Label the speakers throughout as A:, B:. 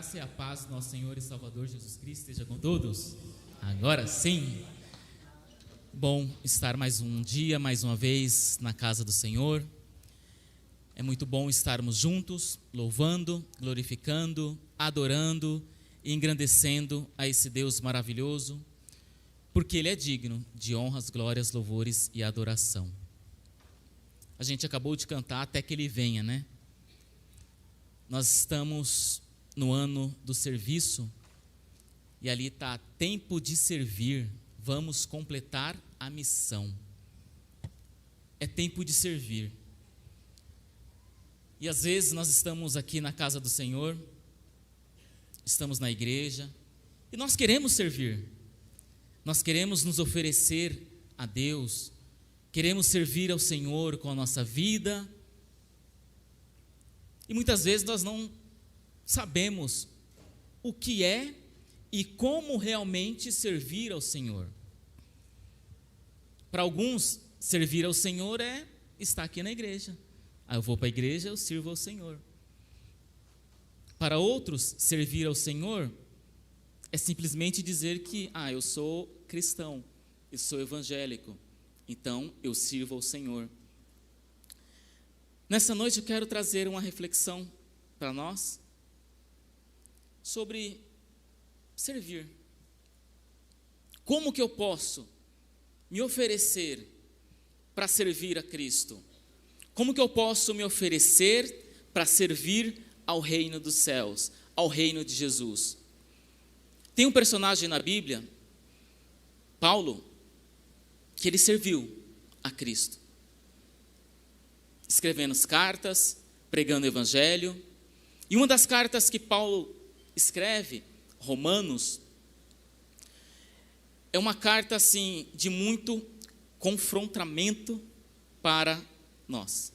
A: graça e a paz do nosso Senhor e Salvador Jesus Cristo esteja com todos. Agora sim. Bom estar mais um dia, mais uma vez na casa do Senhor. É muito bom estarmos juntos, louvando, glorificando, adorando e engrandecendo a esse Deus maravilhoso, porque Ele é digno de honras, glórias, louvores e adoração. A gente acabou de cantar Até que Ele venha, né? Nós estamos no ano do serviço e ali está tempo de servir, vamos completar a missão. É tempo de servir. E às vezes nós estamos aqui na casa do Senhor, estamos na igreja e nós queremos servir, nós queremos nos oferecer a Deus, queremos servir ao Senhor com a nossa vida. E muitas vezes nós não sabemos o que é e como realmente servir ao Senhor. Para alguns, servir ao Senhor é estar aqui na igreja. Eu vou para a igreja, eu sirvo ao Senhor. Para outros, servir ao Senhor é simplesmente dizer que, eu sou cristão, eu sou evangélico, então eu sirvo ao Senhor. Nessa noite eu quero trazer uma reflexão para nós sobre servir. Como que eu posso me oferecer para servir a Cristo? Como que eu posso me oferecer para servir ao reino dos céus, ao reino de Jesus? Tem um personagem na Bíblia, Paulo, que ele serviu a Cristo, escrevendo as cartas, pregando o evangelho. E uma das cartas que Paulo escreve, Romanos, é uma carta assim de muito confrontamento para nós.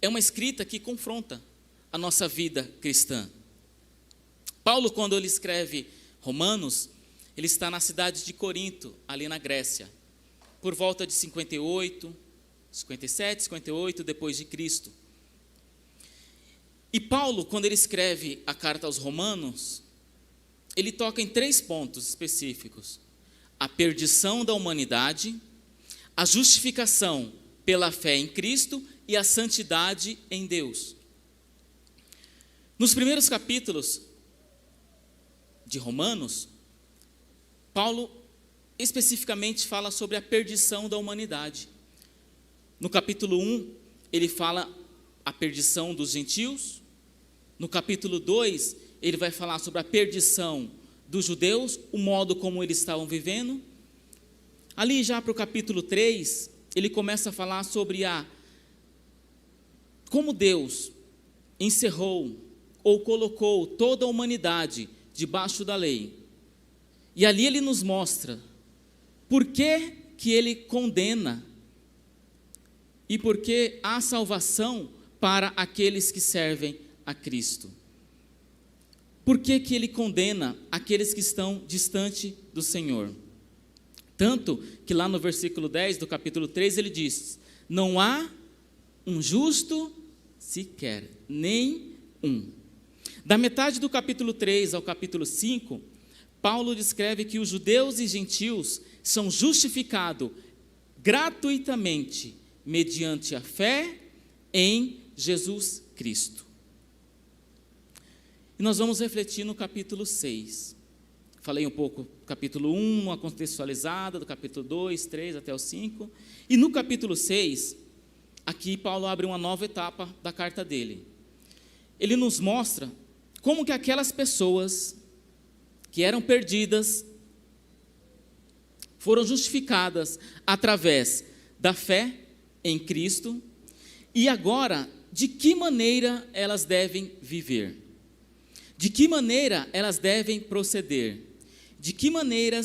A: É uma escrita que confronta a nossa vida cristã. Paulo, quando ele escreve Romanos, ele está na cidade de Corinto, ali na Grécia, por volta de 57, 58 depois de Cristo. E Paulo, quando ele escreve a carta aos Romanos, ele toca em 3 pontos específicos: a perdição da humanidade, a justificação pela fé em Cristo e a santidade em Deus. Nos primeiros capítulos de Romanos, Paulo especificamente fala sobre a perdição da humanidade. No capítulo 1, ele fala a perdição dos gentios. No capítulo 2, ele vai falar sobre a perdição dos judeus, o modo como eles estavam vivendo. Ali já para o capítulo 3, ele começa a falar sobre como Deus encerrou ou colocou toda a humanidade debaixo da lei. E ali ele nos mostra por que ele condena e por que há salvação para aqueles que servem a Cristo. Por que ele condena aqueles que estão distante do Senhor? Tanto que lá no versículo 10 do capítulo 3 ele diz: não há um justo sequer, nem um. Da metade do capítulo 3 ao capítulo 5, Paulo descreve que os judeus e gentios são justificados gratuitamente mediante a fé em Jesus Cristo. E nós vamos refletir no capítulo 6. Falei um pouco do capítulo 1, uma contextualizada, do capítulo 2, 3 até o 5. E no capítulo 6, aqui Paulo abre uma nova etapa da carta dele. Ele nos mostra como que aquelas pessoas que eram perdidas foram justificadas através da fé em Cristo, e agora, de que maneira elas devem viver? De que maneira elas devem proceder? De que maneira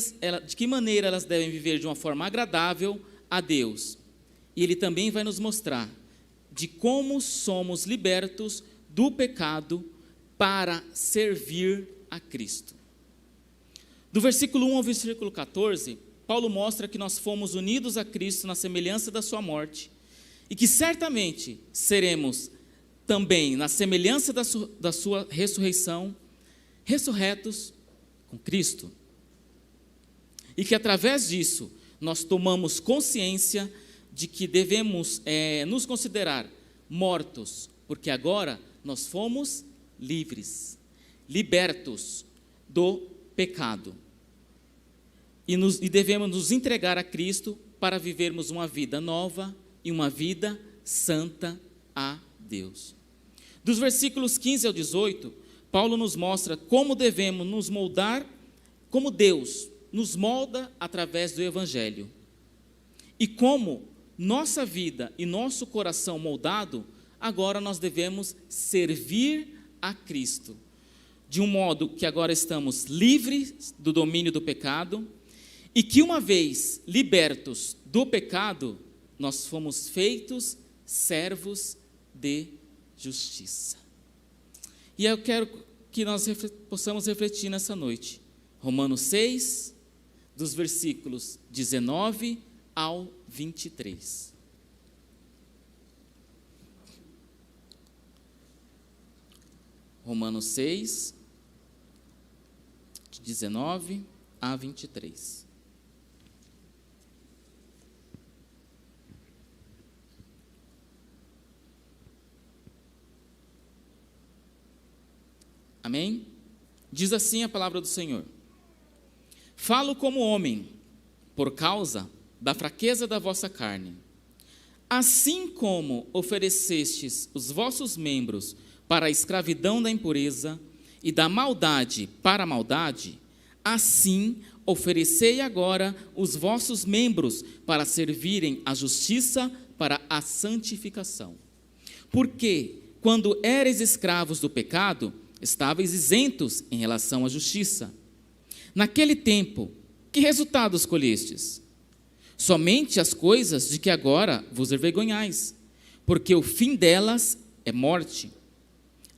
A: elas devem viver de uma forma agradável a Deus? E ele também vai nos mostrar de como somos libertos do pecado para servir a Cristo. Do versículo 1 ao versículo 14, Paulo mostra que nós fomos unidos a Cristo na semelhança da sua morte e que certamente seremos também na semelhança da sua ressurreição ressurretos com Cristo. E que através disso nós tomamos consciência de que devemos nos considerar mortos, porque agora nós fomos livres, libertos do pecado. E devemos nos entregar a Cristo para vivermos uma vida nova e uma vida santa a Deus. Dos versículos 15 ao 18, Paulo nos mostra como devemos nos moldar, como Deus nos molda através do Evangelho. E como nossa vida e nosso coração moldado, agora nós devemos servir a Cristo. De um modo que agora estamos livres do domínio do pecado, e que uma vez libertos do pecado, nós fomos feitos servos de justiça. E eu quero que nós possamos refletir nessa noite. Romanos 6, dos versículos 19 ao 23. Romanos 6, de 19 a 23. Amém? Diz assim a palavra do Senhor: falo como homem, por causa da fraqueza da vossa carne. Assim como oferecestes os vossos membros para a escravidão da impureza e da maldade para a maldade, assim oferecei agora os vossos membros para servirem à justiça para a santificação. Porque, quando eres escravos do pecado, estáveis isentos em relação à justiça. Naquele tempo, que resultados colhestes? Somente as coisas de que agora vos envergonhais, porque o fim delas é morte.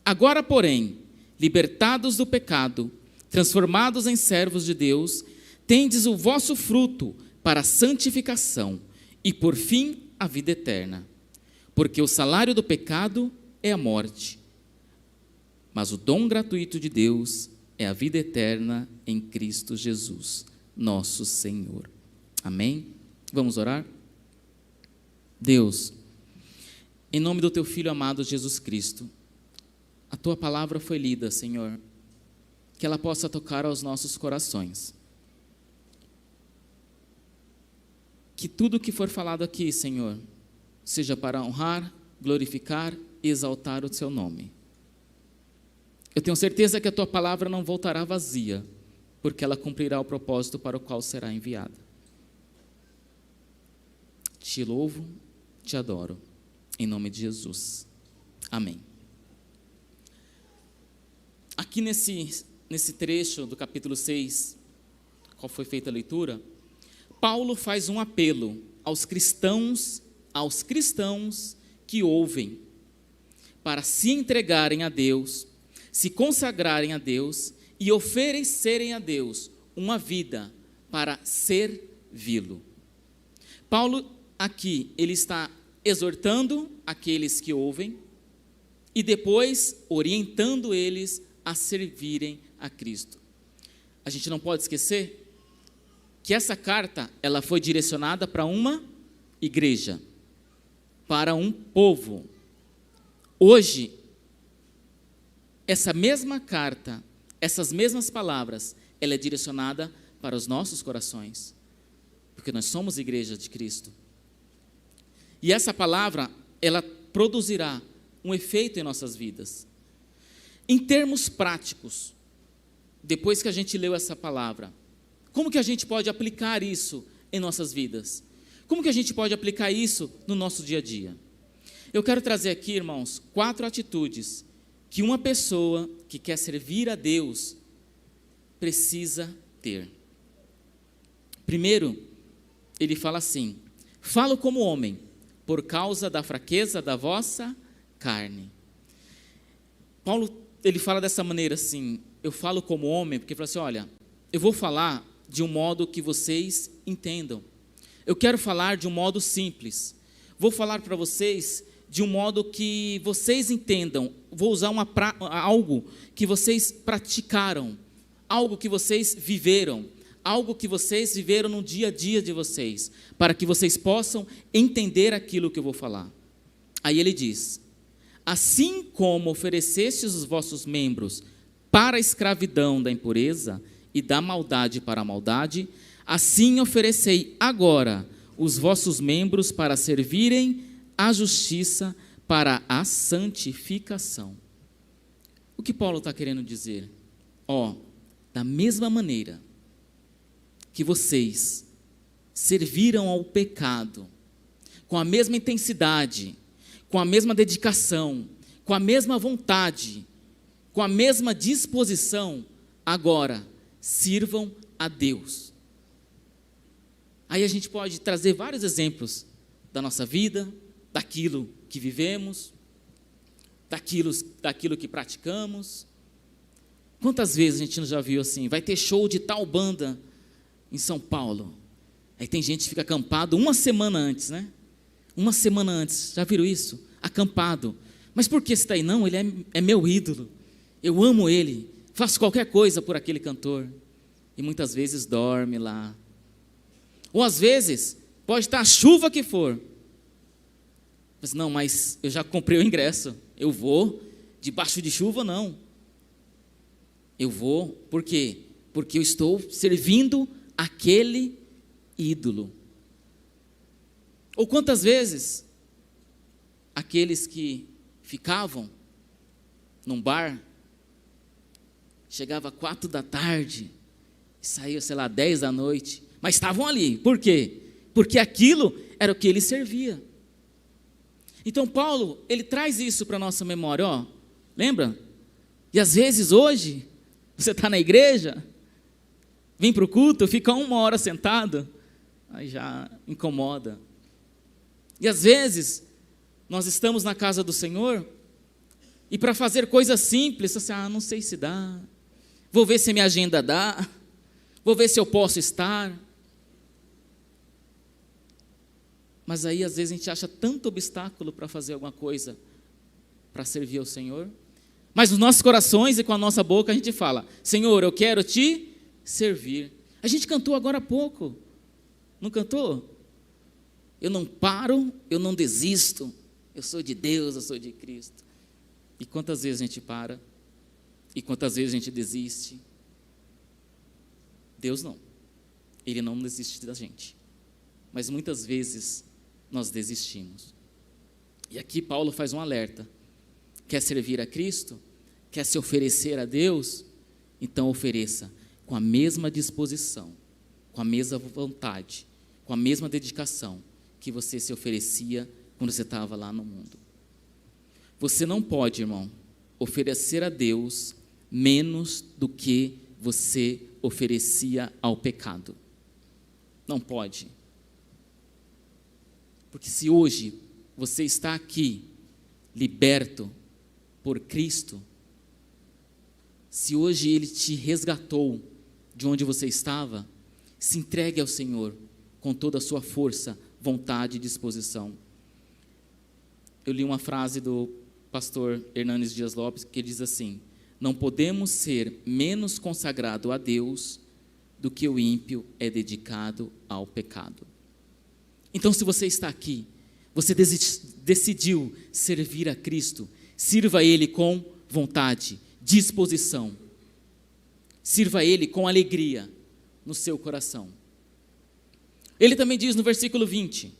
A: Agora, porém, libertados do pecado, transformados em servos de Deus, tendes o vosso fruto para a santificação e, por fim, a vida eterna. Porque o salário do pecado é a morte, mas o dom gratuito de Deus é a vida eterna em Cristo Jesus, nosso Senhor. Amém? Vamos orar? Deus, em nome do Teu Filho amado Jesus Cristo, a Tua palavra foi lida, Senhor, que ela possa tocar aos nossos corações. Que tudo que for falado aqui, Senhor, seja para honrar, glorificar e exaltar o Seu nome. Eu tenho certeza que a Tua palavra não voltará vazia, porque ela cumprirá o propósito para o qual será enviada. Te louvo, te adoro, em nome de Jesus. Amém. Aqui nesse trecho do capítulo 6, qual foi feita a leitura, Paulo faz um apelo aos cristãos que ouvem, para se entregarem a Deus, se consagrarem a Deus e oferecerem a Deus uma vida para servi-lo. Paulo aqui, ele está exortando aqueles que ouvem e depois orientando eles a servirem a Cristo. A gente não pode esquecer que essa carta, ela foi direcionada para uma igreja, para um povo. Hoje, essa mesma carta, essas mesmas palavras, ela é direcionada para os nossos corações, porque nós somos igreja de Cristo. E essa palavra, ela produzirá um efeito em nossas vidas. Em termos práticos, depois que a gente leu essa palavra, como que a gente pode aplicar isso em nossas vidas? Como que a gente pode aplicar isso no nosso dia a dia? Eu quero trazer aqui, irmãos, 4 atitudes que uma pessoa que quer servir a Deus precisa ter. Primeiro, ele fala assim: falo como homem, por causa da fraqueza da vossa carne. Paulo, ele fala dessa maneira assim, eu falo como homem, porque ele fala assim, olha, eu vou falar de um modo que vocês entendam. Eu quero falar de um modo simples. Vou falar para vocês de um modo que vocês entendam. Vou usar algo que vocês praticaram, algo que vocês viveram, algo que vocês viveram no dia a dia de vocês, para que vocês possam entender aquilo que eu vou falar. Aí ele diz: assim como oferecestes os vossos membros para a escravidão da impureza e da maldade para a maldade, assim oferecei agora os vossos membros para servirem à justiça, para a santificação. O que Paulo está querendo dizer? Da mesma maneira que vocês serviram ao pecado, com a mesma intensidade, com a mesma dedicação, com a mesma vontade, com a mesma disposição, agora sirvam a Deus. Aí a gente pode trazer vários exemplos da nossa vida, daquilo que vivemos, daquilo que praticamos. Quantas vezes a gente já viu assim, vai ter show de tal banda em São Paulo, aí tem gente que fica acampado uma semana antes, né? Uma semana antes, já viram isso? Acampado. Mas por que você está aí? Não, ele é meu ídolo, eu amo ele, faço qualquer coisa por aquele cantor. E muitas vezes dorme lá. Ou às vezes, pode estar a chuva que for. Mas não, mas eu já comprei o ingresso, eu vou, debaixo de chuva não. Eu vou, por quê? Porque eu estou servindo aquele ídolo. Ou quantas vezes aqueles que ficavam num bar, chegava 4 da tarde, e saía, 10 da noite, mas estavam ali, por quê? Porque aquilo era o que ele servia. Então Paulo, ele traz isso para a nossa memória, lembra? E às vezes hoje, você está na igreja, vem para o culto, fica 1 hora sentado, aí já incomoda. E às vezes, nós estamos na casa do Senhor, e para fazer coisas simples, você não sei se dá, vou ver se a minha agenda dá, vou ver se eu posso estar. Mas aí às vezes a gente acha tanto obstáculo para fazer alguma coisa, para servir ao Senhor, mas nos nossos corações e com a nossa boca a gente fala: Senhor, eu quero te servir. A gente cantou agora há pouco, não cantou? Eu não paro, eu não desisto, eu sou de Deus, eu sou de Cristo. E quantas vezes a gente para? E quantas vezes a gente desiste? Deus não, Ele não desiste da gente, mas muitas vezes nós desistimos. E aqui Paulo faz um alerta: quer servir a Cristo? Quer se oferecer a Deus? Então ofereça com a mesma disposição, com a mesma vontade, com a mesma dedicação que você se oferecia quando você estava lá no mundo. Você não pode, irmão, oferecer a Deus menos do que você oferecia ao pecado. Não pode. Porque se hoje você está aqui, liberto por Cristo, se hoje Ele te resgatou de onde você estava, se entregue ao Senhor com toda a sua força, vontade e disposição. Eu li uma frase do pastor Hernanes Dias Lopes que diz assim: não podemos ser menos consagrado a Deus do que o ímpio é dedicado ao pecado. Então, se você está aqui, você decidiu servir a Cristo, sirva a Ele com vontade, disposição. Sirva a Ele com alegria no seu coração. Ele também diz no versículo 20: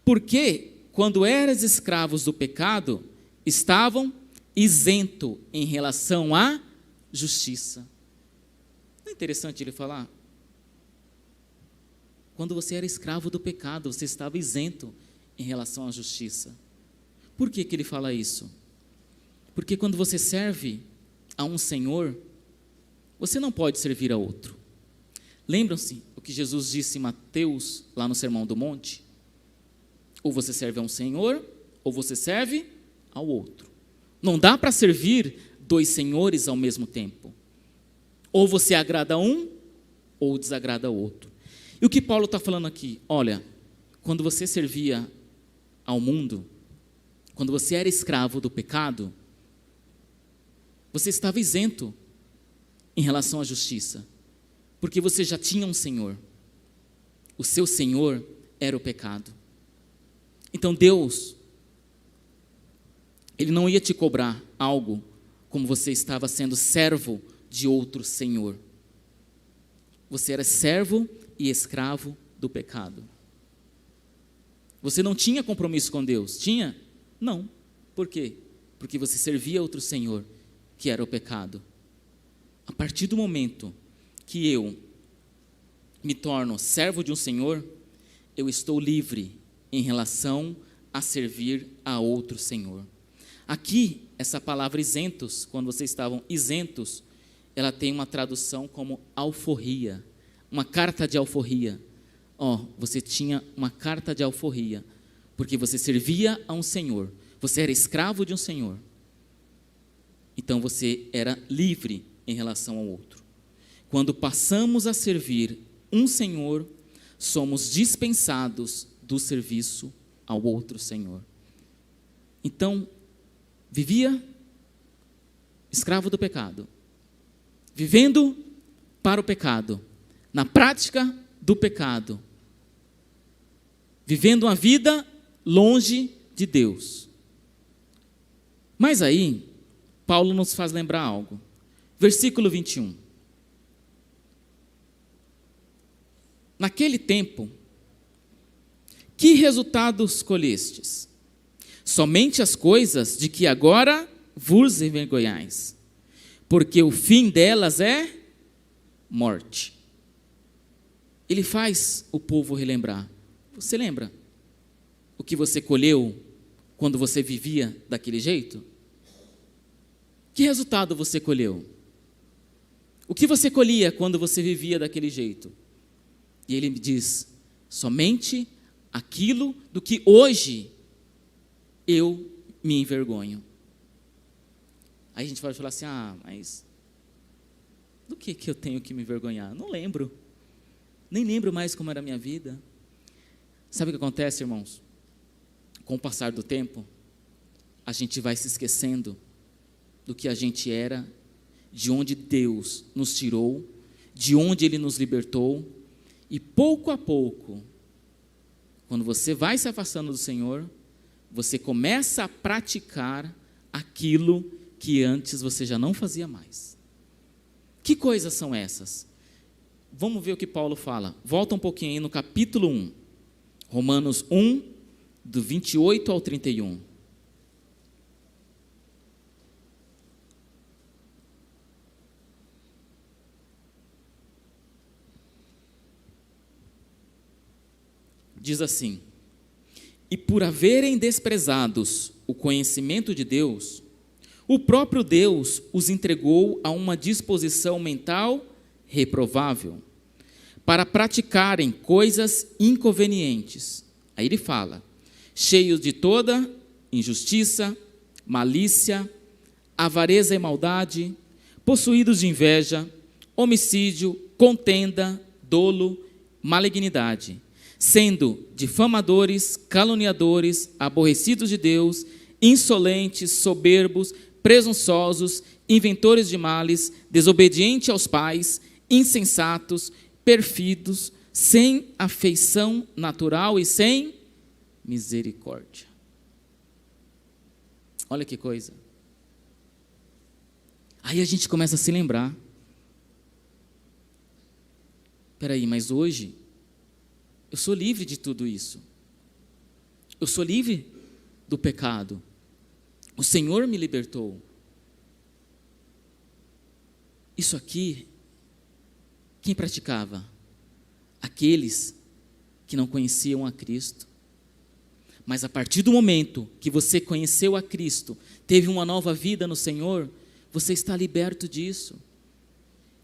A: porque quando eras escravos do pecado, estavam isento em relação à justiça. Não é interessante ele falar? Quando você era escravo do pecado, você estava isento em relação à justiça. Por que ele fala isso? Porque quando você serve a um Senhor, você não pode servir a outro. Lembram-se o que Jesus disse em Mateus, lá no Sermão do Monte? Ou você serve a um Senhor, ou você serve ao outro. Não dá para servir 2 senhores ao mesmo tempo. Ou você agrada a um, ou desagrada ao outro. E o que Paulo está falando aqui? Olha, quando você servia ao mundo, quando você era escravo do pecado, você estava isento em relação à justiça, porque você já tinha um Senhor. O seu Senhor era o pecado. Então Deus, Ele não ia te cobrar algo como você estava sendo servo de outro Senhor. Você era servo e escravo do pecado. Você não tinha compromisso com Deus? Tinha? Não. Por quê? Porque você servia outro Senhor, que era o pecado. A partir do momento que eu me torno servo de um Senhor, eu estou livre em relação a servir a outro Senhor. Aqui, essa palavra isentos, quando vocês estavam isentos, ela tem uma tradução como alforria, uma carta de alforria. Você tinha uma carta de alforria, porque você servia a um Senhor, você era escravo de um Senhor. Então você era livre em relação ao outro. Quando passamos a servir um Senhor, somos dispensados do serviço ao outro Senhor. Então, vivia escravo do pecado, vivendo para o pecado, na prática do pecado, vivendo uma vida longe de Deus. Mas aí, Paulo nos faz lembrar algo. Versículo 21. Naquele tempo, que resultados colhestes? Somente as coisas de que agora vos envergonhais, porque o fim delas é morte. Ele faz o povo relembrar. Você lembra o que você colheu quando você vivia daquele jeito? Que resultado você colheu? O que você colhia quando você vivia daquele jeito? E ele me diz, somente aquilo do que hoje eu me envergonho. Aí a gente pode falar assim, mas do que eu tenho que me envergonhar? Não lembro. Nem lembro mais como era a minha vida. Sabe o que acontece, irmãos? Com o passar do tempo, a gente vai se esquecendo do que a gente era, de onde Deus nos tirou, de onde Ele nos libertou, e pouco a pouco, quando você vai se afastando do Senhor, você começa a praticar aquilo que antes você já não fazia mais. Que coisas são essas? Vamos ver o que Paulo fala. Volta um pouquinho aí no capítulo 1, Romanos 1, do 28 ao 31. Diz assim: e por haverem desprezados o conhecimento de Deus, o próprio Deus os entregou a uma disposição mental reprovável, para praticarem coisas inconvenientes. Aí ele fala, cheios de toda injustiça, malícia, avareza e maldade, possuídos de inveja, homicídio, contenda, dolo, malignidade, sendo difamadores, caluniadores, aborrecidos de Deus, insolentes, soberbos, presunçosos, inventores de males, desobedientes aos pais, insensatos, pérfidos, sem afeição natural e sem misericórdia. Olha que coisa. Aí a gente começa a se lembrar. Espera aí, mas hoje eu sou livre de tudo isso. Eu sou livre do pecado. O Senhor me libertou. Isso aqui, quem praticava? Aqueles que não conheciam a Cristo. Mas a partir do momento que você conheceu a Cristo, teve uma nova vida no Senhor, você está liberto disso.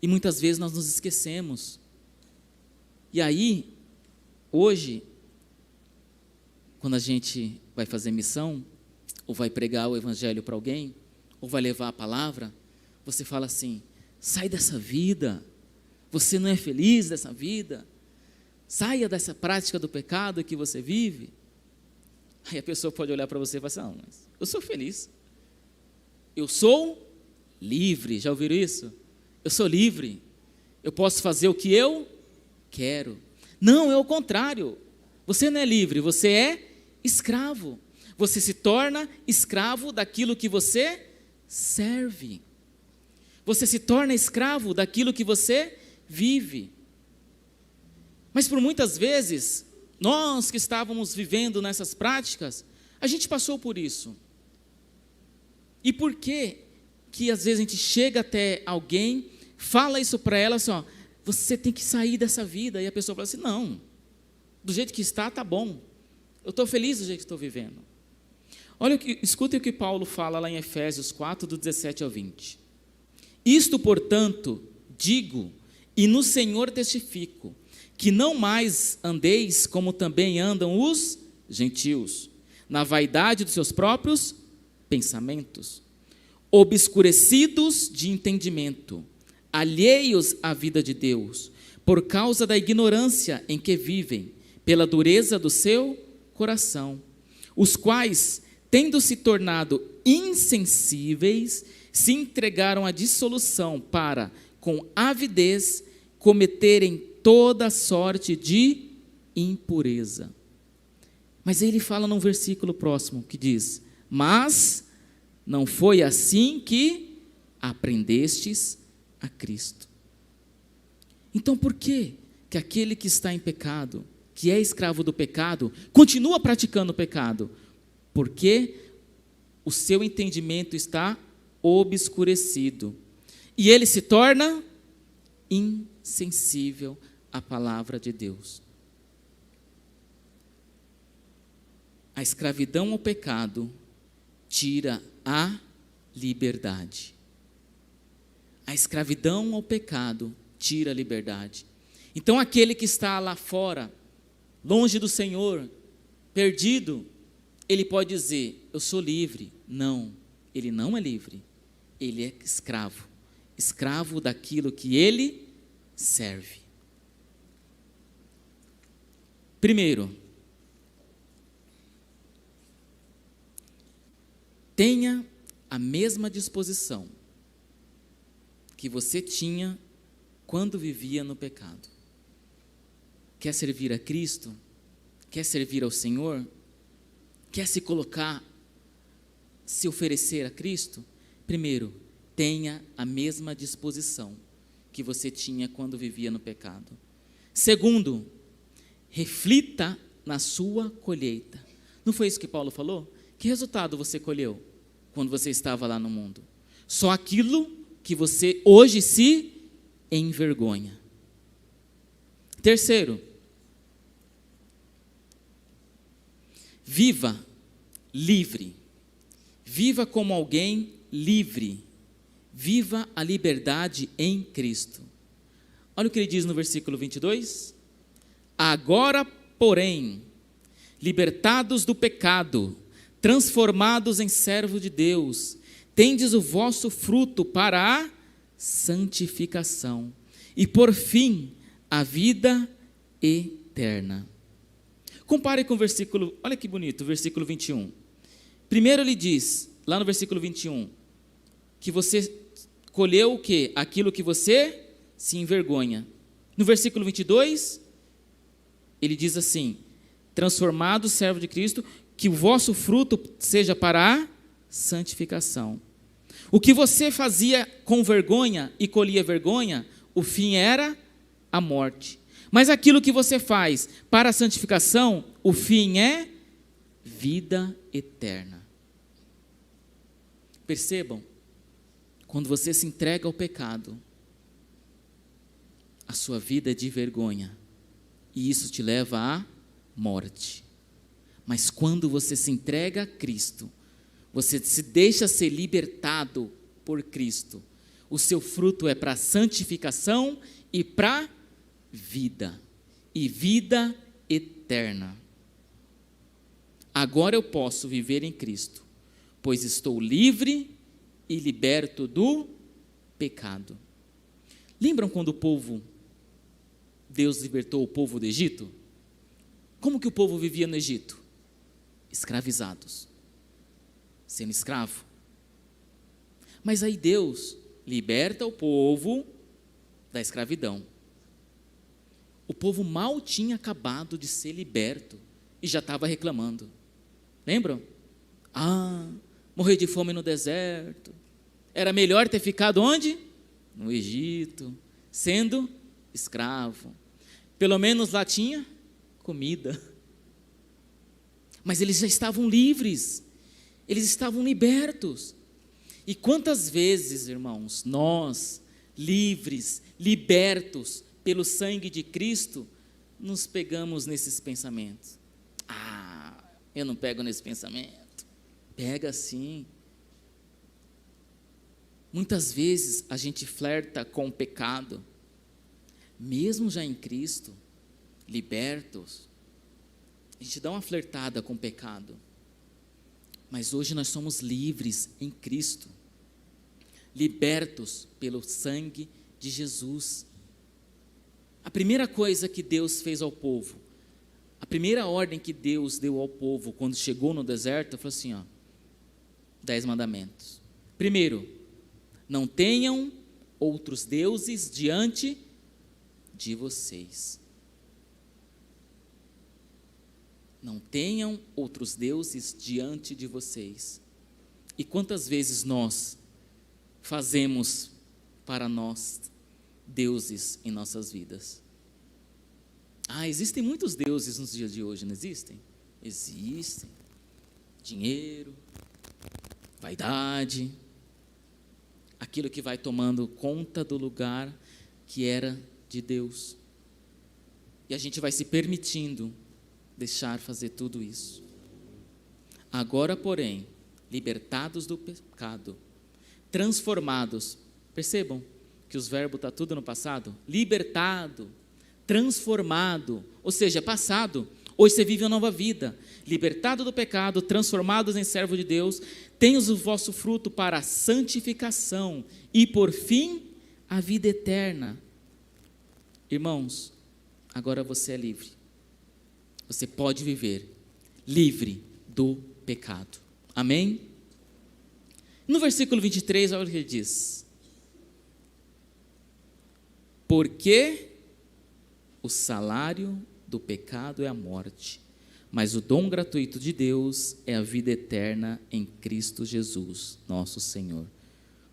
A: E muitas vezes nós nos esquecemos. E aí, hoje, quando a gente vai fazer missão, ou vai pregar o evangelho para alguém, ou vai levar a palavra, você fala assim, sai dessa vida, você não é feliz dessa vida, saia dessa prática do pecado que você vive. Aí a pessoa pode olhar para você e falar assim, não, mas eu sou feliz. Eu sou livre, já ouviram isso? Eu sou livre, eu posso fazer o que eu quero. Não, é o contrário. Você não é livre, você é escravo. Você se torna escravo daquilo que você serve. Você se torna escravo daquilo que você vive. Mas por muitas vezes, nós que estávamos vivendo nessas práticas, a gente passou por isso. E por que às vezes a gente chega até alguém, fala isso para ela assim, ó, você tem que sair dessa vida, e a pessoa fala assim, não, do jeito que está, tá bom, eu estou feliz do jeito que estou vivendo. Escuta o que Paulo fala lá em Efésios 4, do 17 ao 20. Isto, portanto, digo, e no Senhor testifico, que não mais andeis como também andam os gentios, na vaidade dos seus próprios pensamentos, obscurecidos de entendimento, alheios à vida de Deus, por causa da ignorância em que vivem, pela dureza do seu coração, os quais, tendo se tornado insensíveis, se entregaram à dissolução para, com avidez, cometerem toda sorte de impureza. Mas ele fala num versículo próximo que diz, mas não foi assim que aprendestes a Cristo. Então por que aquele que está em pecado, que é escravo do pecado, continua praticando o pecado? Porque o seu entendimento está obscurecido e ele se torna insensível à palavra de Deus. A escravidão ao pecado tira a liberdade. A escravidão ao pecado tira a liberdade. Então aquele que está lá fora, longe do Senhor, perdido, ele pode dizer, eu sou livre. Não, ele não é livre. Ele é escravo. Escravo daquilo que ele serve. Primeiro, tenha a mesma disposição que você tinha quando vivia no pecado. Quer servir a Cristo? Quer servir ao Senhor? Quer se colocar, se oferecer a Cristo? Primeiro, tenha a mesma disposição que você tinha quando vivia no pecado. Segundo, reflita na sua colheita. Não foi isso que Paulo falou? Que resultado você colheu quando você estava lá no mundo? Só aquilo que você hoje se envergonha. Terceiro, viva livre. Viva como alguém livre. Viva a liberdade em Cristo. Olha o que ele diz no versículo 22. Agora, porém, libertados do pecado, transformados em servos de Deus, tendes o vosso fruto para a santificação e, por fim, a vida eterna. Compare com o versículo, olha que bonito, o versículo 21. Primeiro ele diz, lá no versículo 21, que você colheu o quê? Aquilo que você se envergonha. No versículo 22, ele diz assim, transformado servo de Cristo, que o vosso fruto seja para a santificação. O que você fazia com vergonha e colhia vergonha, o fim era a morte. Mas aquilo que você faz para a santificação, o fim é vida eterna. Percebam, quando você se entrega ao pecado, a sua vida é de vergonha, e isso te leva à morte. Mas quando você se entrega a Cristo, você se deixa ser libertado por Cristo, o seu fruto é para santificação e para vida, e vida eterna. Agora eu posso viver em Cristo, pois estou livre e liberto do pecado. Lembram quando Deus libertou o povo do Egito? Como que o povo vivia no Egito? escravizados, sendo escravo. Mas aí Deus liberta o povo da escravidão. O povo mal tinha acabado de ser liberto e já estava reclamando. Lembram? Morrer de fome no deserto. Era melhor ter ficado onde? No Egito, sendo escravo. Pelo menos lá tinha comida. Mas eles já estavam livres. Eles estavam libertos. E quantas vezes, irmãos, nós, livres, libertos pelo sangue de Cristo, nos pegamos nesses pensamentos? Eu não pego nesse pensamento. Pega sim. Muitas vezes a gente flerta com o pecado, mesmo já em Cristo, libertos, a gente dá uma flertada com o pecado. Mas hoje nós somos livres em Cristo, libertos pelo sangue de Jesus. A primeira coisa que Deus fez ao povo, a primeira ordem que Deus deu ao povo quando chegou no deserto, foi assim, 10 mandamentos. Primeiro, não tenham outros deuses diante de vocês. Não tenham outros deuses diante de vocês. E quantas vezes nós fazemos para nós deuses em nossas vidas? Existem muitos deuses nos dias de hoje, não existem? Existem. Dinheiro, vaidade, aquilo que vai tomando conta do lugar que era de Deus. E a gente vai se permitindo deixar fazer tudo isso. Agora, porém, libertados do pecado, transformados, percebam que os verbos estão tudo no passado, libertado, transformado, ou seja, passado, hoje você vive uma nova vida, libertado do pecado, transformados em servo de Deus, tenham o vosso fruto para a santificação e por fim, a vida eterna. Irmãos, agora você é livre, você pode viver livre do pecado, amém? No versículo 23, olha o que ele diz: porque o salário do pecado é a morte, mas o dom gratuito de Deus é a vida eterna em Cristo Jesus, nosso Senhor.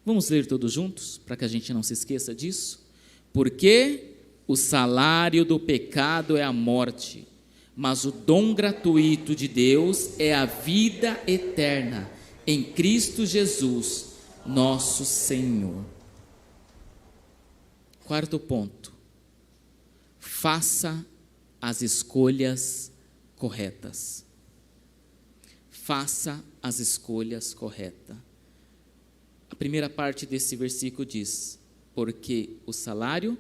A: Vamos ler todos juntos, para que a gente não se esqueça disso? Porque o salário do pecado é a morte, mas o dom gratuito de Deus é a vida eterna em Cristo Jesus, nosso Senhor. Quarto ponto: faça as escolhas corretas. Faça as escolhas corretas. A primeira parte desse versículo diz: porque o salário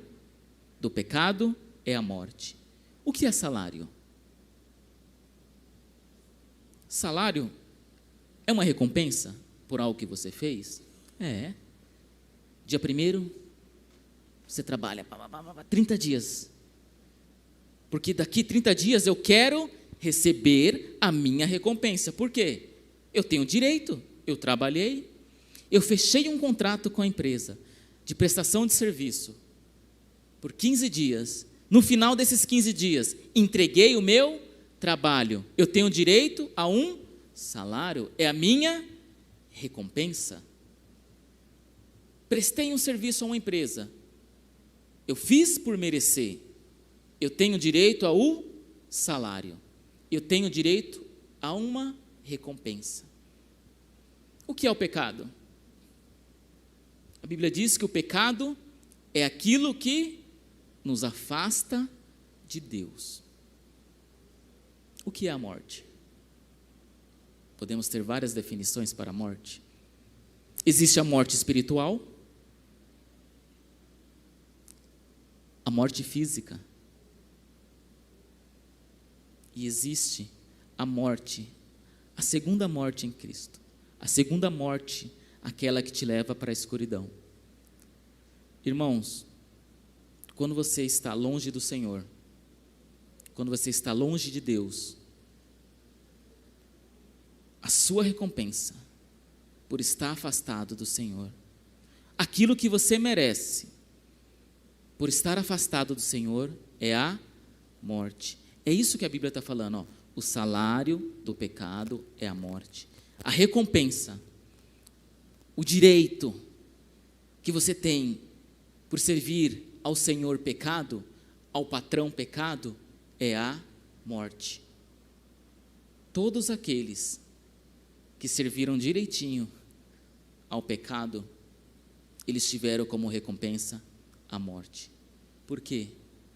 A: do pecado é a morte. O que é salário? Salário é uma recompensa por algo que você fez? Dia 1º, você trabalha 30 dias. Porque daqui 30 dias eu quero receber a minha recompensa. Por quê? Eu tenho direito, eu trabalhei, eu fechei um contrato com a empresa de prestação de serviço por 15 dias. No final desses 15 dias, entreguei o meu trabalho. Eu tenho direito a um salário, é a minha recompensa. Prestei um serviço a uma empresa, eu fiz por merecer, eu tenho direito ao salário, eu tenho direito a uma recompensa. O que é o pecado? A Bíblia diz que o pecado é aquilo que nos afasta de Deus. O que é a morte? Podemos ter várias definições para a morte. Existe a morte espiritual, a morte física, e existe a morte, a segunda morte em Cristo. A segunda morte, aquela que te leva para a escuridão. Irmãos, quando você está longe do Senhor, quando você está longe de Deus, a sua recompensa por estar afastado do Senhor. Aquilo que você merece por estar afastado do Senhor é a morte. É isso que a Bíblia está falando, ó. O salário do pecado é a morte. A recompensa, o direito que você tem por servir ao Senhor pecado, ao patrão pecado, é a morte. Todos aqueles que serviram direitinho ao pecado, eles tiveram como recompensa a morte. Por quê?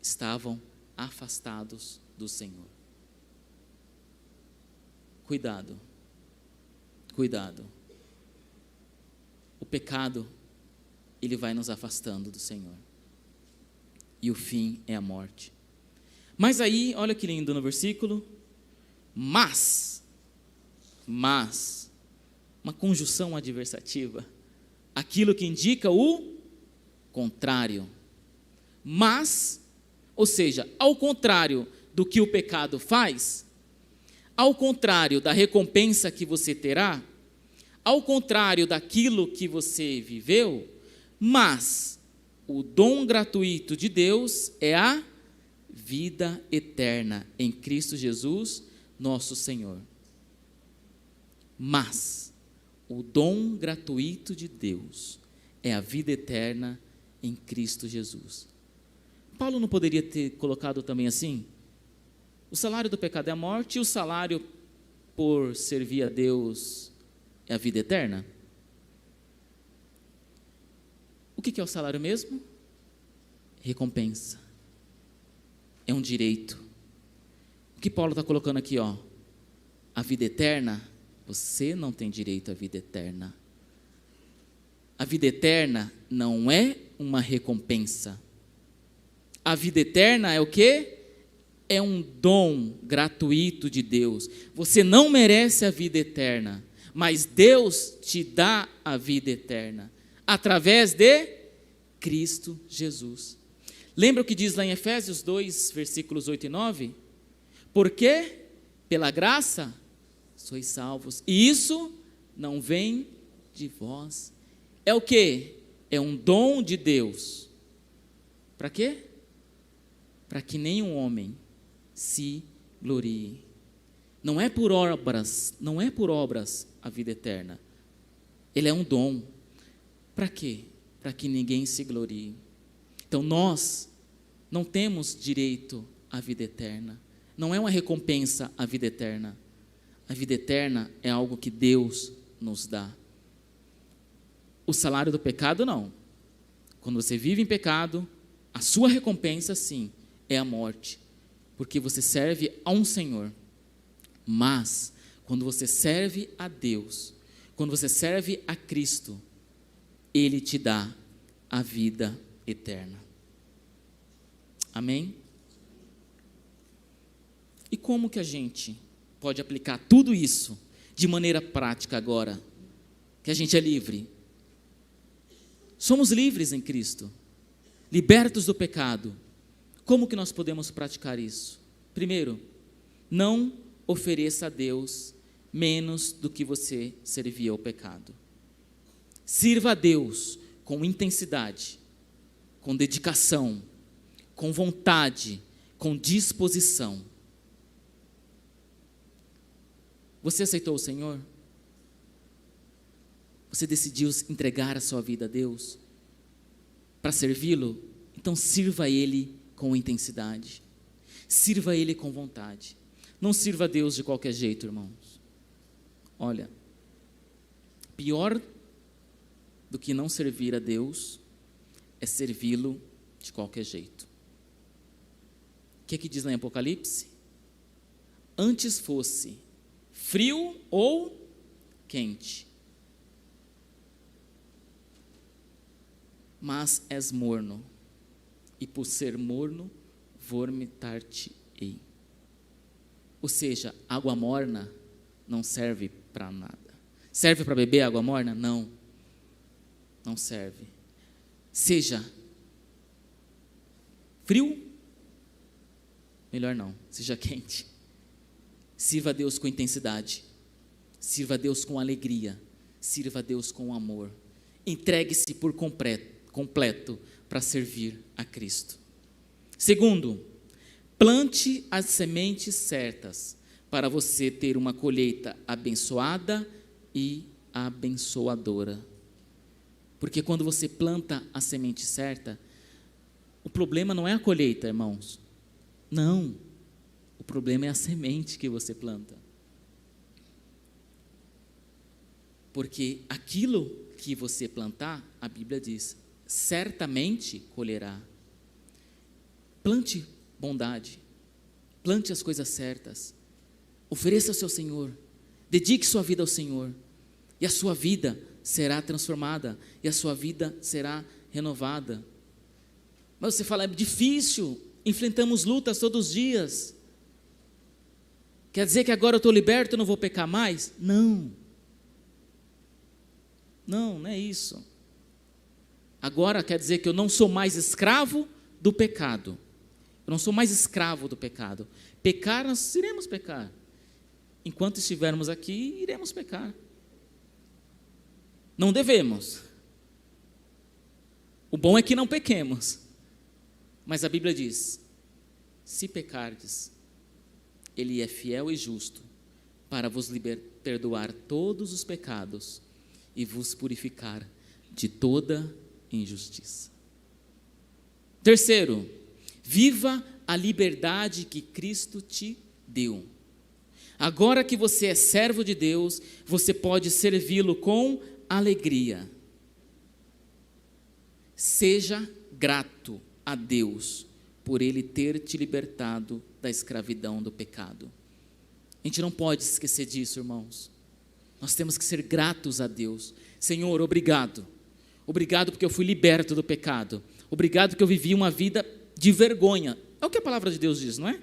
A: Estavam afastados do Senhor. Cuidado, cuidado. O pecado, ele vai nos afastando do Senhor. E o fim é a morte. Mas aí, olha que lindo no versículo. Mas, uma conjunção adversativa. Aquilo que indica o contrário. Mas, ou seja, ao contrário do que o pecado faz, ao contrário da recompensa que você terá, ao contrário daquilo que você viveu, mas o dom gratuito de Deus é a vida eterna em Cristo Jesus, nosso Senhor. Mas o dom gratuito de Deus é a vida eterna em Cristo Jesus. Paulo não poderia ter colocado também assim? O salário do pecado é a morte, e o salário por servir a Deus é a vida eterna? O que é o salário mesmo? Recompensa. É um direito. O que Paulo está colocando aqui, ó? A vida eterna, você não tem direito à vida eterna. A vida eterna não é uma recompensa. A vida eterna é o quê? É um dom gratuito de Deus. Você não merece a vida eterna, mas Deus te dá a vida eterna, através de Cristo Jesus. Lembra o que diz lá em Efésios 2, versículos 8 e 9? Porque pela graça sois salvos, e isso não vem de vós. É o quê? É um dom de Deus. Para quê? Para que nenhum homem se glorie. Não é por obras a vida eterna. Ele é um dom. Para quê? Para que ninguém se glorie. Então nós não temos direito à vida eterna. Não é uma recompensa a vida eterna. A vida eterna é algo que Deus nos dá. O salário do pecado não. Quando você vive em pecado, a sua recompensa sim é a morte. Porque você serve a um Senhor. Mas, quando você serve a Deus, quando você serve a Cristo, Ele te dá a vida eterna. Amém? E como que a gente pode aplicar tudo isso de maneira prática agora? Que a gente é livre. Somos livres em Cristo, libertos do pecado. Como que nós podemos praticar isso? Primeiro, não ofereça a Deus menos do que você servia ao pecado. Sirva a Deus com intensidade, com dedicação, com vontade, com disposição. Você aceitou o Senhor? Você decidiu entregar a sua vida a Deus para servi-lo? Então sirva a Ele com intensidade. Sirva a Ele com vontade. Não sirva a Deus de qualquer jeito, irmãos. Olha, pior do que não servir a Deus é servi-lo de qualquer jeito. O que é que diz lá em Apocalipse? Antes fosse frio ou quente, mas és morno, e por ser morno, vomitar-te-ei. Ou seja, água morna não serve para nada. Serve para beber água morna? Não, não serve. Seja frio, melhor não, seja quente. Sirva a Deus com intensidade, Sirva a Deus com alegria, sirva a Deus com amor. Entregue-se por completo para servir a Cristo. Segundo, plante as sementes certas para você ter uma colheita abençoada e abençoadora. Porque quando você planta a semente certa, o problema não é a colheita, irmãos. Não, o problema é a semente que você planta. Porque aquilo que você plantar, a Bíblia diz, certamente colherá. Plante bondade, plante as coisas certas, ofereça ao seu Senhor, dedique sua vida ao Senhor, e a sua vida será transformada, e a sua vida será renovada. Mas você fala, é difícil, enfrentamos lutas todos os dias. Quer dizer que agora eu estou liberto, eu não vou pecar mais? Não. Não é isso. Agora quer dizer que eu não sou mais escravo do pecado. Eu não sou mais escravo do pecado. Pecar, nós iremos pecar. Enquanto estivermos aqui, iremos pecar. Não devemos. O bom é que não pequemos. Mas a Bíblia diz, se pecardes, Ele é fiel e justo para vos perdoar todos os pecados e vos purificar de toda injustiça. Terceiro, viva a liberdade que Cristo te deu. Agora que você é servo de Deus, você pode servi-lo com alegria. Seja grato a Deus por Ele ter te libertado da escravidão do pecado. A gente não pode esquecer disso, irmãos. Nós temos que ser gratos a Deus. Senhor, obrigado. Obrigado porque eu fui liberto do pecado. Obrigado porque eu vivi uma vida de vergonha. É o que a palavra de Deus diz, não é?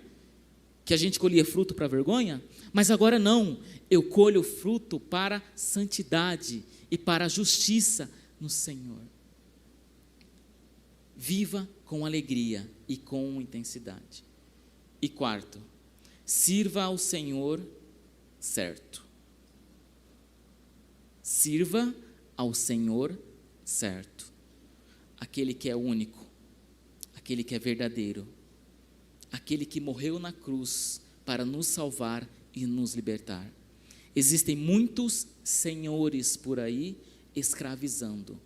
A: Que a gente colhia fruto para vergonha, mas agora não. Eu colho fruto para santidade e para a justiça no Senhor. Viva com alegria e com intensidade. E quarto, sirva ao Senhor certo. Sirva ao Senhor certo. Aquele que é único, aquele que é verdadeiro, aquele que morreu na cruz para nos salvar e nos libertar. Existem muitos senhores por aí escravizando.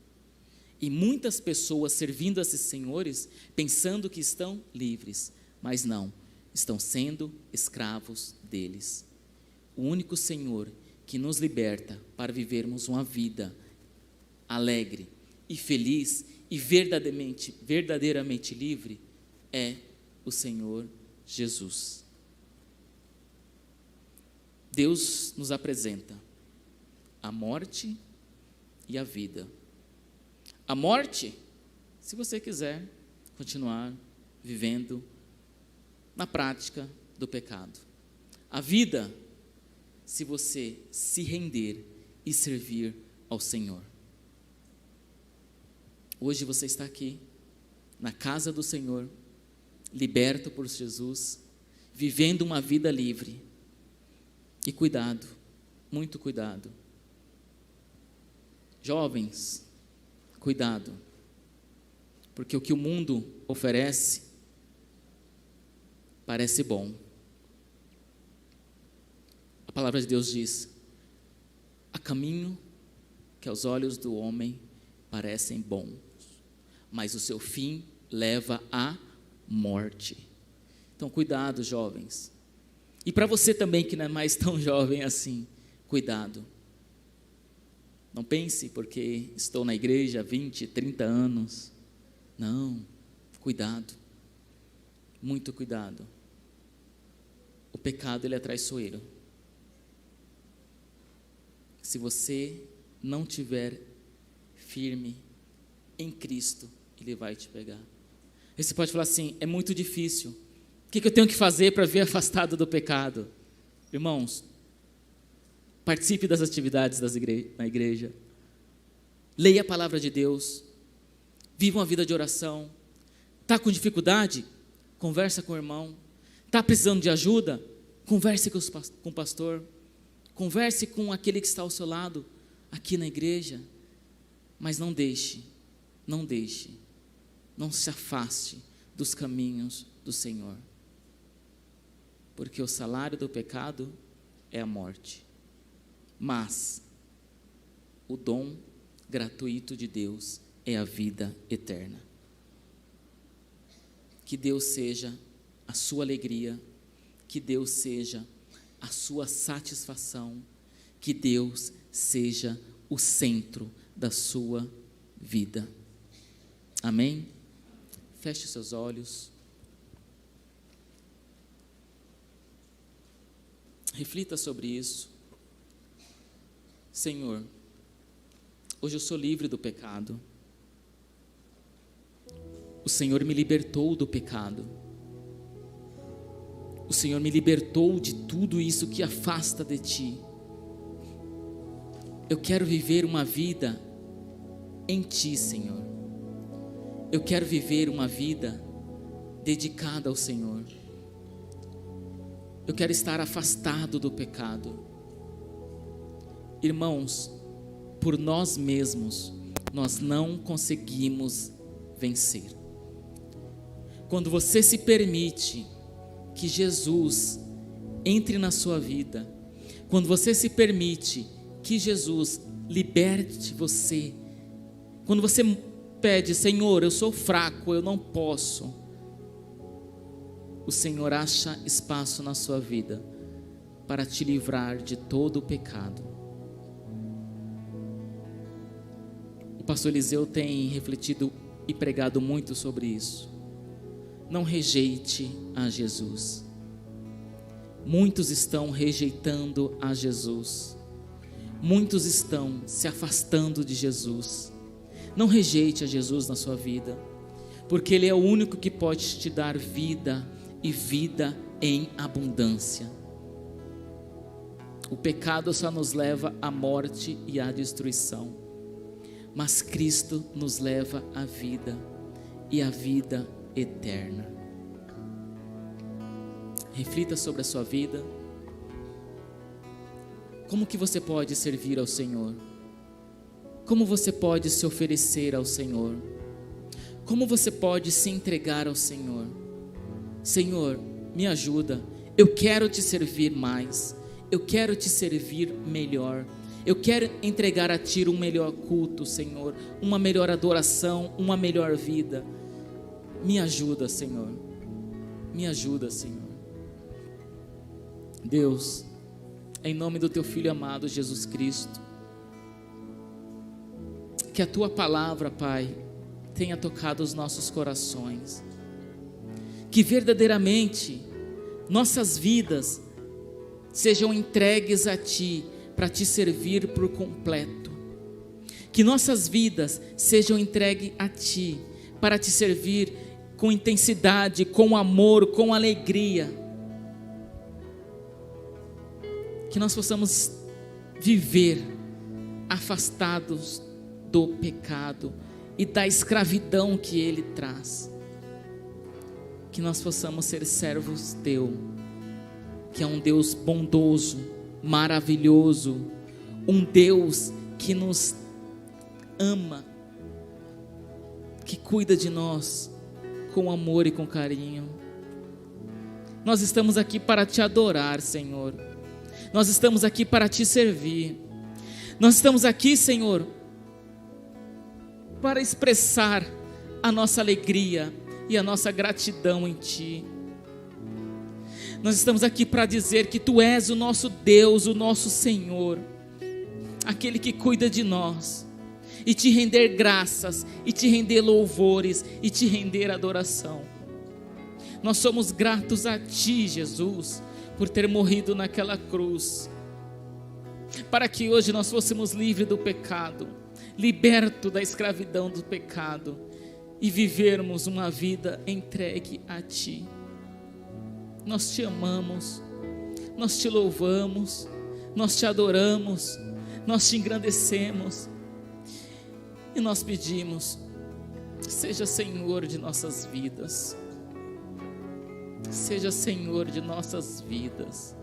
A: E muitas pessoas servindo a esses senhores pensando que estão livres, mas não, estão sendo escravos deles. O único Senhor que nos liberta para vivermos uma vida alegre e feliz e verdadeiramente livre é o Senhor Jesus. Deus nos apresenta a morte e a vida. A morte, se você quiser continuar vivendo na prática do pecado. A vida, se você se render e servir ao Senhor. Hoje você está aqui, na casa do Senhor, liberto por Jesus, vivendo uma vida livre. E cuidado, muito cuidado. Jovens, cuidado, porque o que o mundo oferece parece bom. A palavra de Deus diz: há caminho que aos olhos do homem parecem bons, mas o seu fim leva à morte. Então cuidado, jovens. E para você também que não é mais tão jovem assim, cuidado. Não pense porque estou na igreja há 20, 30 anos. Não, cuidado. Muito cuidado. O pecado, ele é traiçoeiro. Se você não tiver firme em Cristo, ele vai te pegar. Aí você pode falar assim, é muito difícil. O que eu tenho que fazer para vir afastado do pecado? Irmãos, participe das atividades na igreja. Leia a palavra de Deus. Viva uma vida de oração. Está com dificuldade? Conversa com o irmão. Está precisando de ajuda? Converse com o pastor. Converse com aquele que está ao seu lado, aqui na igreja. Mas não se afaste dos caminhos do Senhor. Porque o salário do pecado é a morte. Mas o dom gratuito de Deus é a vida eterna. Que Deus seja a sua alegria, que Deus seja a sua satisfação, que Deus seja o centro da sua vida. Amém? Feche seus olhos. Reflita sobre isso. Senhor, hoje eu sou livre do pecado. O Senhor me libertou do pecado. O Senhor me libertou de tudo isso que afasta de Ti. Eu quero viver uma vida em Ti, Senhor. Eu quero viver uma vida dedicada ao Senhor. Eu quero estar afastado do pecado. Irmãos, por nós mesmos, nós não conseguimos vencer. Quando você se permite que Jesus entre na sua vida, quando você se permite que Jesus liberte você, quando você pede, Senhor, eu sou fraco, eu não posso, o Senhor acha espaço na sua vida para te livrar de todo o pecado. O pastor Eliseu tem refletido e pregado muito sobre isso. Não rejeite a Jesus. Muitos estão rejeitando a Jesus. Muitos estão se afastando de Jesus. Não rejeite a Jesus na sua vida, porque Ele é o único que pode te dar vida e vida em abundância. O pecado só nos leva à morte e à destruição, mas Cristo nos leva à vida e à vida eterna. Reflita sobre a sua vida. Como que você pode servir ao Senhor? Como você pode se oferecer ao Senhor? Como você pode se entregar ao Senhor? Senhor, me ajuda. Eu quero te servir mais. Eu quero te servir melhor. Eu quero entregar a Ti um melhor culto, Senhor, uma melhor adoração, uma melhor vida. Me ajuda, Senhor. Me ajuda, Senhor. Deus, em nome do Teu Filho amado Jesus Cristo, que a Tua palavra, Pai, tenha tocado os nossos corações, que verdadeiramente nossas vidas sejam entregues a Ti, para Te servir por completo, que nossas vidas sejam entregues a Ti, para Te servir com intensidade, com amor, com alegria, que nós possamos viver afastados do pecado e da escravidão que ele traz, que nós possamos ser servos Teu, que é um Deus bondoso, maravilhoso, um Deus que nos ama, que cuida de nós com amor e com carinho. Nós estamos aqui para Te adorar, Senhor. Nós estamos aqui para Te servir. Nós estamos aqui, Senhor, para expressar a nossa alegria e a nossa gratidão em Ti. Nós estamos aqui para dizer que Tu és o nosso Deus, o nosso Senhor, aquele que cuida de nós, e Te render graças, e Te render louvores, e Te render adoração. Nós somos gratos a Ti, Jesus, por ter morrido naquela cruz, para que hoje nós fôssemos livres do pecado, libertos da escravidão do pecado, e vivermos uma vida entregue a Ti. Nós Te amamos, nós Te louvamos, nós Te adoramos, nós Te engrandecemos, e nós pedimos, seja Senhor de nossas vidas, seja Senhor de nossas vidas.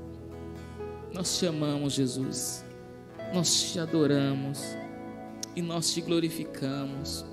A: Nós te amamos, Jesus. Nós te adoramos e nós te glorificamos.